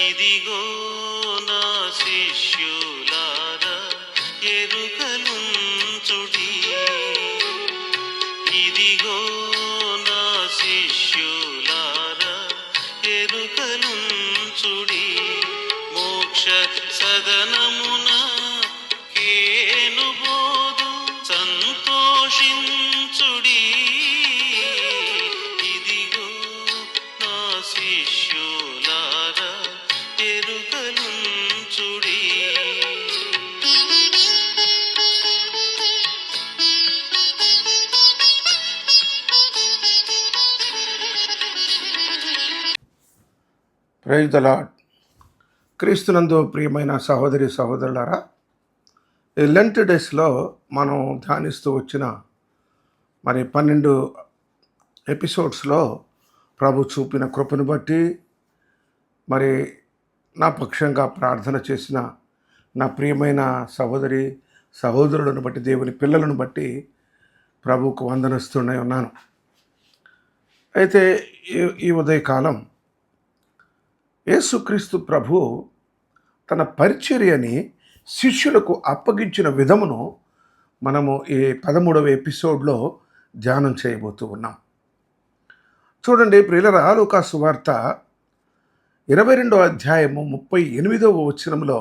ఇదిగో నా శిష్యులారా ఎరుకలుంచుడి, ఇదిగో నా శిష్యులారా ఎరుకలుంచుడి, మోక్ష సదనమున కేనుబోదు సంతోషించుడి, ఇదిగో నా శిష్యులారా ఎరుకలుంచుడి. Praise the Lord. క్రీస్తునందు ప్రియమైన సహోదరి సహోదరులారా, ఈ లెంట్ డేస్లో మనం ధ్యానిస్తూ వచ్చిన 12 ఎపిసోడ్స్లో ప్రభు చూపిన కృపను బట్టి నా పక్షంగా ప్రార్థన చేసిన నా ప్రియమైన సహోదరి సహోదరులను బట్టి, దేవుని పిల్లలను బట్టి ప్రభువుకు వందనస్తూనే ఉన్నాను. అయితే ఈ ఉదయకాలం యేసుక్రీస్తు ప్రభు తన పరిచర్యని శిష్యులకు అప్పగించిన విధమును మనము ఈ 13వ ఎపిసోడ్లో ధ్యానం చేయబోతూ ఉన్నాం. చూడండి ప్రియులారా, లూకా సువార్త 22వ అధ్యాయము 38వ వచనంలో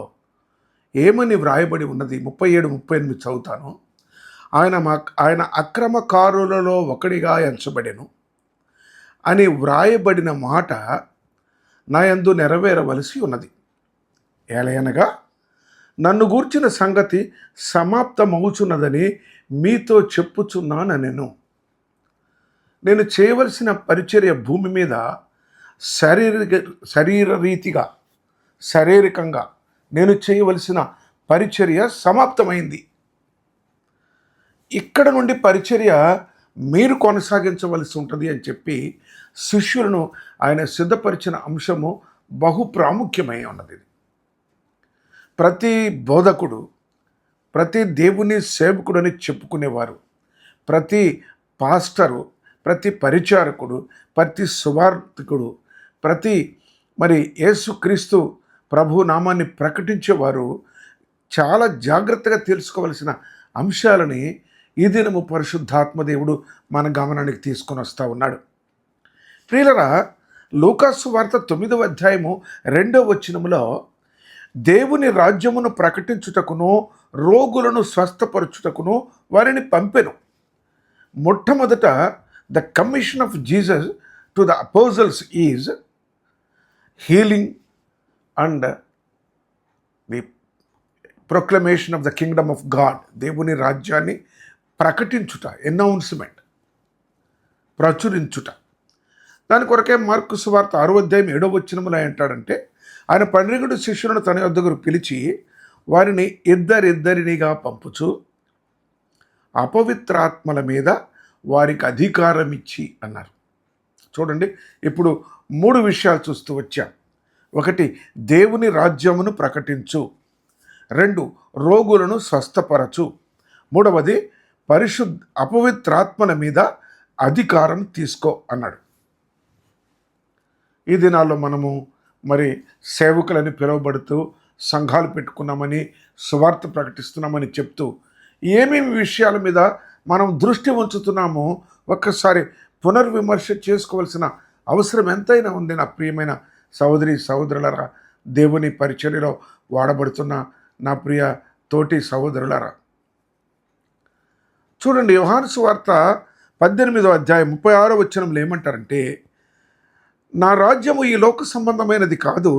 ఏమని వ్రాయబడి ఉన్నది? 37-38 చదువుతాను. ఆయన అక్రమకారులలో ఒకడిగా ఎంచబడెను అని వ్రాయబడిన మాట నా యందు నెరవేరవలసి ఉన్నది. ఏలయనగా నన్ను గూర్చిన సంగతి సమాప్తమవుచున్నదని మీతో చెప్పుచున్నాను. నేను చేయవలసిన పరిచర్య భూమి మీద శారీరకంగా నేను చేయవలసిన పరిచర్య సమాప్తమైంది. ఇక్కడ నుండి పరిచర్య మీరు కొనసాగించవలసి ఉంటుంది అని చెప్పి శిష్యులను ఆయన సిద్ధపరిచిన అంశము బహు ప్రాముఖ్యమై ఉన్నది. ప్రతి బోధకుడు, ప్రతి దేవుని సేవకుడు అని చెప్పుకునేవారు, ప్రతి పాస్టరు, ప్రతి పరిచారకుడు, ప్రతి సువార్తికుడు, ప్రతి యేసుక్రీస్తు ప్రభు నామాన్ని ప్రకటించేవారు చాలా జాగ్రత్తగా తెలుసుకోవలసిన అంశాలని ఈ దినము పరిశుద్ధాత్మదేవుడు మన గమనానికి తీసుకొని వస్తూ ఉన్నాడు. ప్రియులరా, లూకా సువార్త 9వ అధ్యాయము 2వ వచనములో దేవుని రాజ్యమును ప్రకటించుటకును రోగులను స్వస్థపరచుటకును వారిని పంపెను. మొట్టమొదట the commission of Jesus to the అపోజల్స్ is healing and the proclamation of the Kingdom of God. దేవుని రాజ్యాన్ని ప్రకటించుట, అనౌన్స్మెంట్, ప్రచురించుట. దాని కొరకే మార్కు సువార్త 6వ అధ్యాయం 7వ వచనములో అంటాడంటే, ఆయన 12 శిష్యులను తన యొద్దకు పిలిచి వారిని ఇద్దరిద్దరినిగా పంపుచు అపవిత్రాత్మల మీద వారికి అధికారం ఇచ్చి అన్నారు. చూడండి, ఇప్పుడు 3 విషయాలు చూస్తూ వచ్చాం. 1, దేవుని రాజ్యమును ప్రకటించు. 2, రోగులను స్వస్థపరచు. 3వది, అపవిత్రాత్మల మీద అధికారం తీసుకో అన్నాడు. ఈ దినాల్లో మనము సేవకులని పిలువబడుతూ సంఘాలు పెట్టుకున్నామని, సువార్త ప్రకటిస్తున్నామని చెప్తూ ఏమేమి విషయాల మీద మనం దృష్టి ఉంచుతున్నామో ఒక్కసారి పునర్విమర్శ చేసుకోవాల్సిన అవసరం ఎంతైనా ఉంది. నా ప్రియమైన సహోదరి సహోదరులారా, దేవుని పరిచర్యలో వాడబడుతున్న నా ప్రియ తోటి సహోదరులారా, చూడండి, యోహాను సువార్త 18వ అధ్యాయం 36వ వచనంలో ఏమంటారంటే, నా రాజ్యము ఈ లోక సంబంధమైనది కాదు,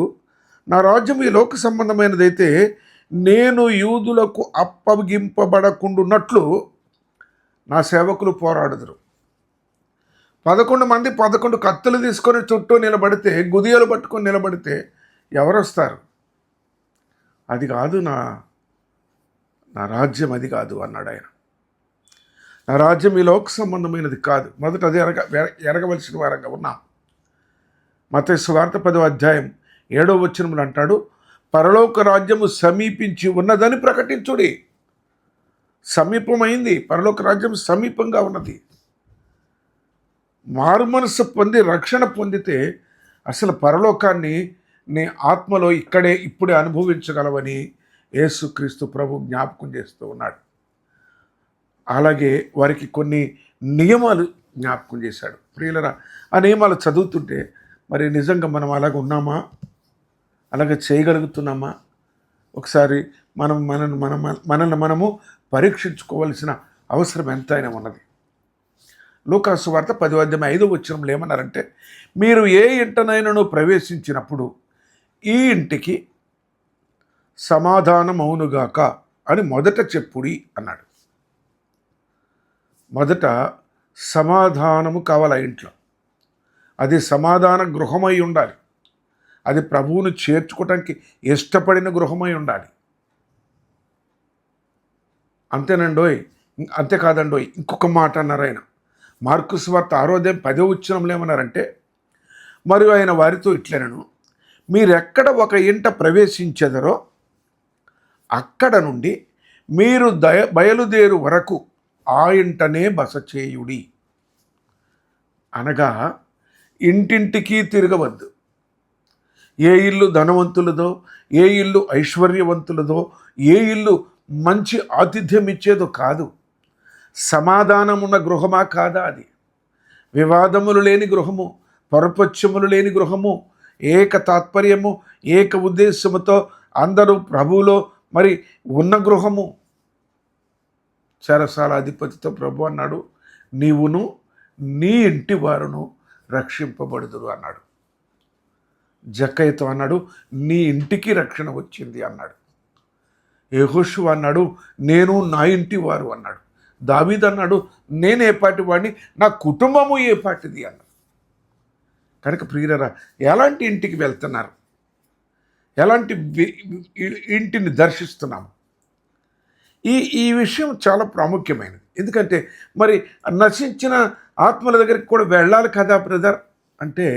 నా రాజ్యము ఈ లోక సంబంధమైనదైతే నేను యూదులకు అప్పగింపబడకుండున్నట్లు నా సేవకులు పోరాడుదురు. 11 మంది 11 కత్తులు తీసుకొని చుట్టూ నిలబడితే, గుదియలు పట్టుకొని నిలబడితే ఎవరు వస్తారు? అది కాదు నా రాజ్యం, అది కాదు అన్నాడు ఆయన. నా రాజ్యం ఈ లోక సంబంధమైనది కాదు. మొదట అది ఎరగవలసిన వారంగా ఉన్నాం. మత్తయి సువార్త 10వ అధ్యాయం 7వ వచనములు అంటాడు, పరలోక రాజ్యము సమీపించి ఉన్నదని ప్రకటించుడి. సమీపమైంది, పరలోక రాజ్యం సమీపంగా ఉన్నది. మారు మనసు పొంది రక్షణ పొందితే అసలు పరలోకాన్ని నీ ఆత్మలో ఇక్కడే ఇప్పుడే అనుభవించగలవని యేసుక్రీస్తు ప్రభు జ్ఞాపకం చేస్తూ ఉన్నాడు. అలాగే వారికి కొన్ని నియమాలు జ్ఞాపకం చేశాడు. ప్రియులరా, ఆ నియమాలు చదువుతుంటే మరి నిజంగా మనం అలాగ ఉన్నామా, అలాగే చేయగలుగుతున్నామా? ఒకసారి మనల్ని మనము పరీక్షించుకోవాల్సిన అవసరం ఎంతైనా ఉన్నది. లూకాసు వార్త 10:5 ఏమన్నారంటే, మీరు ఏ ఇంటనైనను ప్రవేశించినప్పుడు ఈ ఇంటికి సమాధానమౌనుగాక అని మొదట చెప్పుడి అన్నాడు. మొదట సమాధానము కావాలి ఆ ఇంట్లో. అది సమాధాన గృహమై ఉండాలి. అది ప్రభువును చేర్చుకోవటానికి ఇష్టపడిన గృహమై ఉండాలి. అంతేనండోయ్, అంతేకాదండోయ్, ఇంకొక మాట అన్నారు ఆయన. మార్కు సువార్త 6:10 ఏమన్నారంటే, మరియు ఆయన వారితో ఇట్లనెను, మీరెక్కడ ఒక ఇంట ప్రవేశించెదరో అక్కడ నుండి మీరు బయలుదేరు వరకు ఆ ఇంటనే బస చేయుడి. అనగా ఇంటింటికి తిరగవద్దు. ఏ ఇల్లు ధనవంతులదో, ఏ ఇల్లు ఐశ్వర్యవంతులదో, ఏ ఇల్లు మంచి ఆతిథ్యం ఇచ్చేదో కాదు. సమాధానమున్న గృహమా కాదా అది? వివాదములు లేని గృహము, పరపత్యములు లేని గృహము, ఏక తాత్పర్యము, ఏక ఉద్దేశముతో అందరూ ప్రభువులో మరి ఉన్న గృహము. చెరసాల అధిపతితో ప్రభు అన్నాడు, నీవును నీ ఇంటి వారును రక్షింపబడుదురు అన్నాడు. జక్కయ్యతో అన్నాడు, నీ ఇంటికి రక్షణ వచ్చింది అన్నాడు. యెహోషువ అన్నాడు, నేను నా ఇంటి వారు అన్నాడు. దావీదు అన్నాడు, నేను ఏ పాటి వాడిని, నా కుటుంబము ఏ పాటిది అన్నాడు. కనుక ప్రియులరా, ఎలాంటి ఇంటికి వెళ్తున్నారు, ఎలాంటి ఇంటిని దర్శిస్తున్నాము, ఈ విషయం చాలా ప్రాముఖ్యమైనది. ఎందుకంటే మరి నశించిన ఆత్మల దగ్గరికి కూడా వెళ్ళాలి కదా బ్రదర్ అంటే,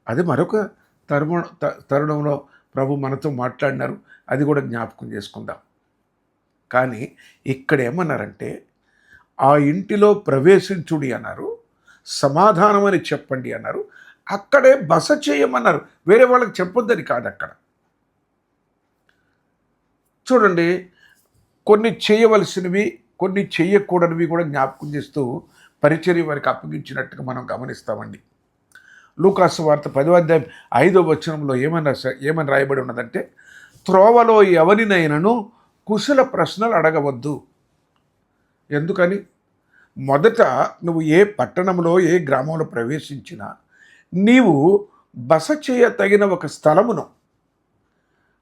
అది మరొక తరుణంలో ప్రభు మనతో మాట్లాడినారు, అది కూడా జ్ఞాపకం చేసుకుందాం. కానీ ఇక్కడ ఏమన్నారంటే, ఆ ఇంటిలో ప్రవేశించుడి అన్నారు, సమాధానం అని చెప్పండి అన్నారు, అక్కడే బస చేయమన్నారు. వేరే వాళ్ళకి చెప్పొద్దని కాదు. అక్కడ చూడండి, కొన్ని చేయవలసినవి, కొన్ని చేయకూడనివి కూడా జ్ఞాపకం చేస్తూ పరిచర్య వారికి అప్పగించినట్టుగా మనం గమనిస్తామండి. లూకాసు వార్త 10:5 ఏమని రాయబడి ఉన్నదంటే, త్రోవలో ఎవరినైనాను కుశల ప్రశ్నలు అడగవద్దు. ఎందుకని? మొదట నువ్వు ఏ పట్టణంలో ఏ గ్రామంలో ప్రవేశించినా నీవు బస చేయ తగిన ఒక స్థలమును,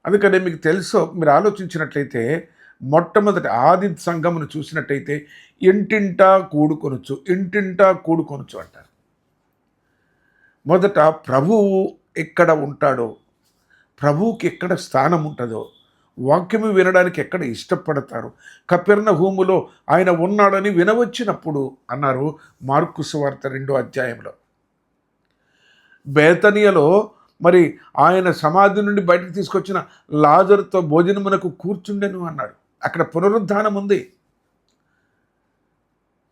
అందుకని మీకు తెలుసో, మీరు ఆలోచించినట్లయితే మొట్టమొదటి ఆది సంఘమును చూసినట్టయితే ఇంటింటా కూడుకొనొచ్చు అంటారు. మొదట ప్రభువు ఎక్కడ ఉంటాడో, ప్రభువుకి ఎక్కడ స్థానం ఉంటుందో, వాక్యము వినడానికి ఎక్కడ ఇష్టపడతారు, కపెర్నహూములో ఆయన ఉన్నాడని వినవచ్చినప్పుడు అన్నారు మార్కు సువార్త 2 బేతనియలో మరి ఆయన సమాధి నుండి బయటకు తీసుకొచ్చిన లాజరుతో భోజనమునకు కూర్చుండెను అన్నాడు. అక్కడ పునరుద్ధానం ఉంది.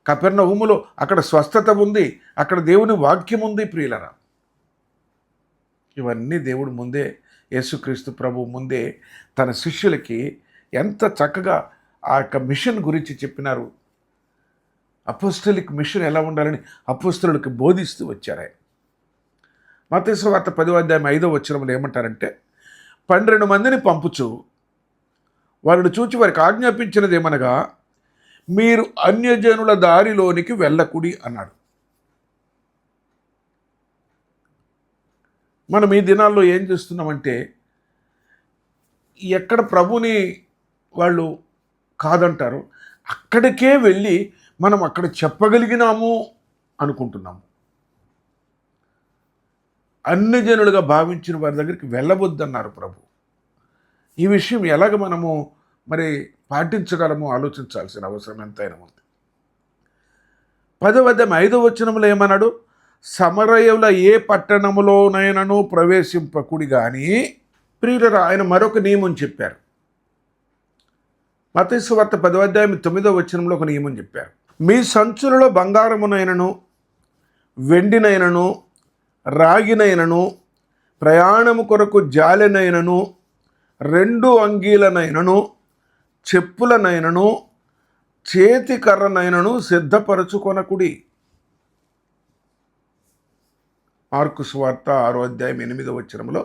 కపెర్నహూములో అక్కడ స్వస్థత ఉంది, అక్కడ దేవుని వాక్యం ఉంది. ప్రియులరా, ఇవన్నీ దేవుడు ముందే, యేసుక్రీస్తు ప్రభు ముందే తన శిష్యులకి ఎంత చక్కగా ఆ యొక్క మిషన్ గురించి చెప్పినారు. అపోస్తలిక్ మిషన్ ఎలా ఉండాలని అపోస్తలులకు బోధిస్తూ వచ్చారు ఆయన. మత్తయి సువార్త 10:5 ఏమంటారంటే, 12 మందిని పంపుచు వారిని చూచి వారికి ఆజ్ఞాపించినది ఏమనగా, మీరు అన్యజనుల దారిలోనికి వెళ్ళకుడి అన్నాడు. మనం ఈ దినాల్లో ఏం చేస్తున్నామంటే, ఎక్కడ ప్రభుని వాళ్ళు కాదంటారు అక్కడికే వెళ్ళి మనం అక్కడ చెప్పగలిగినాము అనుకుంటున్నాము. అన్ని జనులుగా భావించిన వారి దగ్గరికి వెళ్ళవద్దన్నారు ప్రభు. ఈ విషయం ఎలాగ మనము మరి పాటించగలమో ఆలోచించాల్సిన అవసరం ఎంతైనా ఉంది. 10:5 ఏమన్నాడు, సమరయుల ఏ పట్టణములోనైనాను ప్రవేశింపకుడి కానీ. ప్రియులరా, ఆయన మరొక నియమం చెప్పారు. మత్తయి సువార్త 10:9 ఒక నియమం చెప్పారు. మీ సంచులలో బంగారమునైనను, వెండినైనను, రాగినైనను, ప్రయాణము కొరకు జాలెనైనను 2 అంగీలనైనను చెప్పులనైనను చేతి కర్రనైనను సిద్ధపరచుకొనకుడి. మార్కు సువార్త 6వ అధ్యాయం 8వ వచనంలో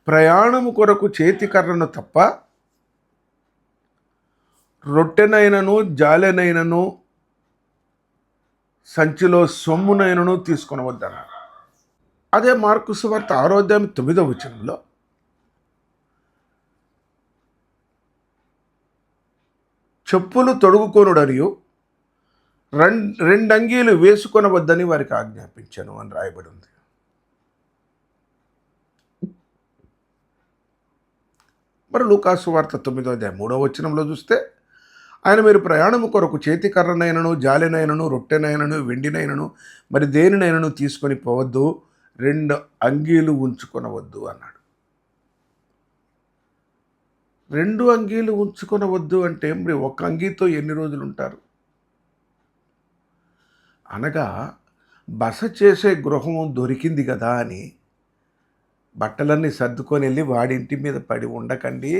ప్రయాణము కొరకు చేతి కర్రను తప్ప రొట్టెనైనను జాలెనైనను సంచిలో సొమ్మునైనను తీసుకొనవద్దన్నారు. అదే మార్కు సువార్త 6వ అధ్యాయం 9వ వచనంలో చెప్పులు తొడుగుకొనుడనియు 2 అంగీలు వేసుకొనవద్దని వారికి ఆజ్ఞాపించాను అని రాయబడి ఉంది. మరి లూకాసు వార్త 9వ అధ్యాయం 3వ వచనంలో చూస్తే ఆయన మీరు ప్రయాణము కొరకు చేతి కర్రనైనను జాలెనైనను రొట్టెనైనను వెండినైనను మరి దేనినైనను తీసుకొని పోవద్దు, 2 అంగీలు ఉంచుకొనవద్దు అన్నాడు. 2 అంగీలు ఉంచుకొనవద్దు అంటే మరి ఒక అంగీతో ఎన్ని రోజులు ఉంటారు? అనగా బస చేసే గృహం దొరికింది కదా అని బట్టలన్నీ సర్దుకొని వెళ్ళి వాడింటి మీద పడి ఉండకండి,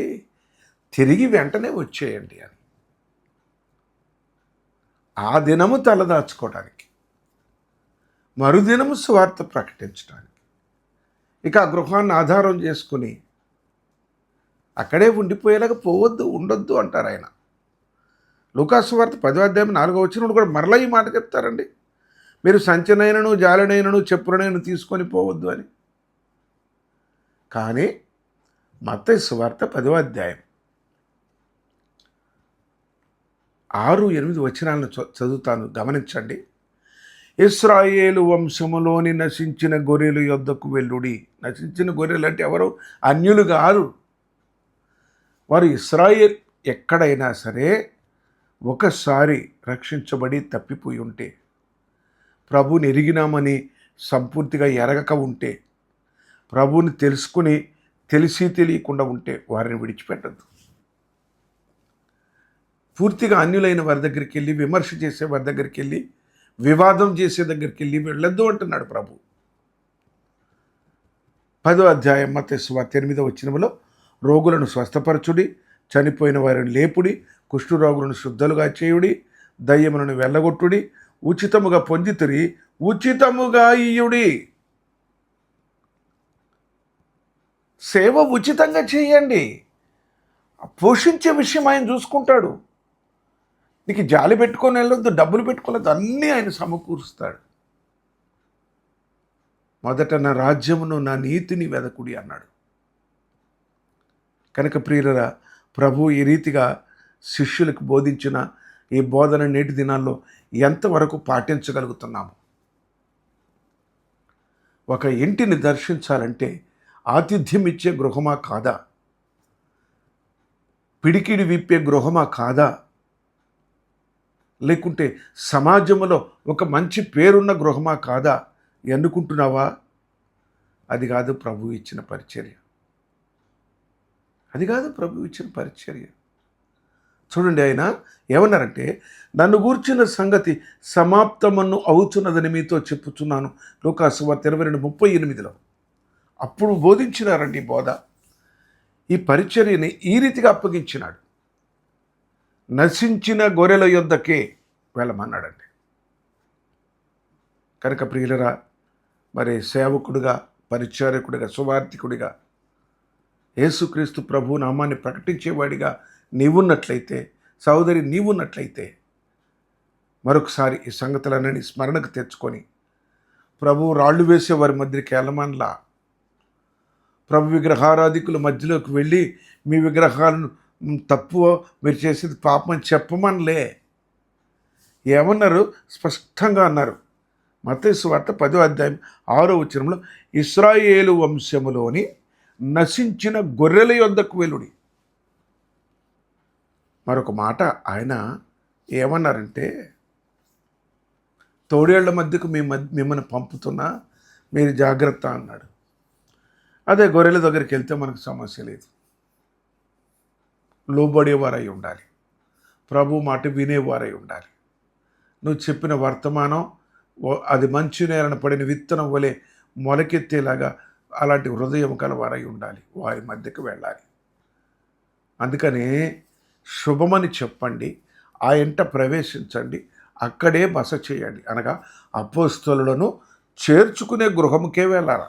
తిరిగి వెంటనే వచ్చేయండి అని. ఆ దినము తలదాచుకోవడానికి, మరుదినము సువార్త ప్రకటించడానికి, ఇక ఆ గృహాన్ని ఆధారం చేసుకుని అక్కడే ఉండిపోయేలాగా పోవద్దు, ఉండొద్దు అంటారు ఆయన. లూకాసు వార్త 10వ అధ్యాయం 4వ వచనంలో కూడా మరలా ఈ మాట చెప్తారండి, మీరు సంచనైనను జాలనైనను చెప్పులనైనను తీసుకొని పోవద్దు అని. కానీ మత్తయి సువార్త 10వ అధ్యాయం 6-8 వచనాలను చదువుతాను, గమనించండి. ఇశ్రాయేలు వంశములోని నశించిన గొర్రెల యొద్దకు వెళ్ళుడి. నశించిన గొర్రెలు అంటే ఎవరు? అన్యులు కాదు. వారు ఇశ్రాయేల్ ఎక్కడైనా సరే ఒకసారి రక్షించబడి తప్పిపోయి ఉంటే, ప్రభుని ఎరిగినామని సంపూర్తిగా ఎరగక ఉంటే, ప్రభుని తెలుసుకుని తెలిసి తెలియకుండా ఉంటే వారిని విడిచిపెట్టద్దు. పూర్తిగా అన్యులైన వారి దగ్గరికి వెళ్ళి, విమర్శ చేసే వారి దగ్గరికి వెళ్ళి, వివాదం చేసే దగ్గరికి వెళ్ళి వెళ్ళొద్దు అంటున్నాడు ప్రభు. 10వ అధ్యాయం మత్తయి సువార్త 8వ వచనంలో రోగులను స్వస్థపరచుడి, చనిపోయిన వారిని లేపుడి, కుష్ఠరోగులను శుద్ధులుగా చేయుడి, దయ్యములను వెళ్ళగొట్టుడి, ఉచితముగా పొందితిరి ఉచితముగా ఇయ్యుడి. సేవ ఉచితంగా చేయండి. పోషించే విషయం ఆయన చూసుకుంటాడు. నీకు జాలి పెట్టుకొని వెళ్ళొద్దు, డబ్బులు పెట్టుకోలేదు, అన్నీ ఆయన సమకూరుస్తాడు. మొదట నా రాజ్యమును నా నీతిని వెదకుడి అన్నాడు. కనుక ప్రియులరా, ప్రభు ఈ రీతిగా శిష్యులకు బోధించిన ఈ బోధన నేటి దినాల్లో ఎంతవరకు పాటించగలుగుతున్నాము? ఒక ఇంటిని దర్శించాలంటే ఆతిథ్యం ఇచ్చే గృహమా కాదా? పిడికిడి విప్పే గృహమా కాదా? లేకుంటే సమాజంలో ఒక మంచి పేరున్న గృహమా కాదా ఎన్నుకుంటున్నావా? అది కాదు ప్రభు ఇచ్చిన పరిచర్య. అది కాదు ప్రభు ఇచ్చిన పరిచర్య. చూడండి, ఆయన ఏమన్నారంటే, నన్ను గూర్చిన సంగతి సమాప్తమన్ను అవుతున్నదని మీతో చెప్పుచున్నాను. లూకాసు వార్త 22:38. అప్పుడు బోధించినారండి బోధ. ఈ పరిచర్యని ఈ రీతిగా అప్పగించినాడు. నశించిన గొర్రెల యొద్దకే వెళ్ళమన్నాడండి. కనుక ప్రియులరా, మరి సేవకుడిగా, పరిచారకుడిగా, సువార్థికుడిగా, యేసుక్రీస్తు ప్రభు నామాన్ని ప్రకటించేవాడిగా నీవున్నట్లయితే, సోదరి నీవున్నట్లయితే, మరొకసారి ఈ సంగతులన్నీ స్మరణకు తెచ్చుకొని ప్రభు రాళ్ళు వేసే వారి మధ్యకి వెళ్ళమనలా. ప్రభు విగ్రహారాధికుల మధ్యలోకి వెళ్ళి మీ విగ్రహాలను తప్పు, మీరు చేసేది పాపం అని చెప్పమనలే. ఏమన్నారు? స్పష్టంగా అన్నారు. మత్తయి సువార్త 10వ అధ్యాయం 6వ వచనంలో ఇశ్రాయేలు వంశములోని నశించిన గొర్రెల యొద్దకు వెలుడి. మరొక మాట ఆయన ఏమన్నారంటే, తోడేళ్ల మధ్యకు మిమ్మల్ని పంపుతున్నా, మీరు జాగ్రత్త అన్నాడు. అదే గొర్రెల దగ్గరికి వెళ్తే మనకు సమస్య లేదు. లోబడేవారై ఉండాలి, ప్రభు మాట వినేవారై ఉండాలి. నువ్వు చెప్పిన వర్తమానం అది మంచి నేలను పడిన విత్తనం వలె మొలకెత్తేలాగా అలాంటి హృదయం గల వారై ఉండాలి, వారి మధ్యకు వెళ్ళాలి. అందుకని శుభమని చెప్పండి, ఆ ఇంట ప్రవేశించండి, అక్కడే బస చేయండి. అనగా అపోస్తలులను చేర్చుకునే గృహముకే వెళ్ళాలి.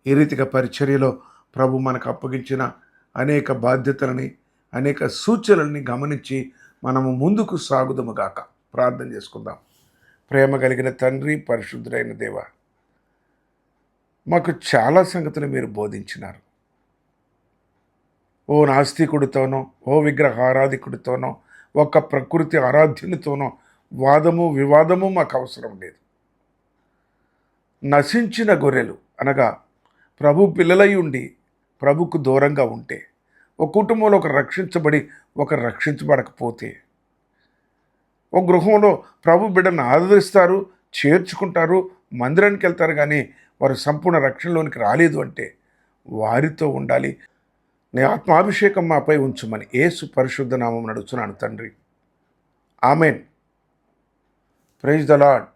ఈ రీతిగా పరిచర్యలో ప్రభు మనకు అప్పగించిన అనేక బాధ్యతలని, అనేక సూచనల్ని గమనించి మనము ముందుకు సాగుదముగాక. ప్రార్థన చేసుకుందాం. ప్రేమ కలిగిన తండ్రి, పరిశుద్ధుడైన దేవ, మాకు చాలా సంగతులు మీరు బోధించినారు. ఓ నాస్తికుడితోనో, ఓ విగ్రహారాధికుడితోనో, ఒక ప్రకృతి ఆరాధ్యునితోనో వాదము వివాదము మాకు అవసరం లేదు. నశించిన గొర్రెలు అనగా ప్రభు పిల్లలై ఉండి ప్రభుకు దూరంగా ఉంటే, ఒక కుటుంబంలో ఒకరు రక్షించబడి ఒకరు రక్షించబడకపోతే, ఒక గృహంలో ప్రభు బిడ్డను ఆదరిస్తారు, చేర్చుకుంటారు, మందిరానికి వెళ్తారు, కానీ వారు సంపూర్ణ రక్షణలోనికి రాలేదు అంటే వారితో ఉండాలి. నీ ఆత్మాభిషేకం మాపై ఉంచుమని యేసు పరిశుద్ధ నామం నడుచున్నాను తండ్రి. ఆమెన్. Praise the lord.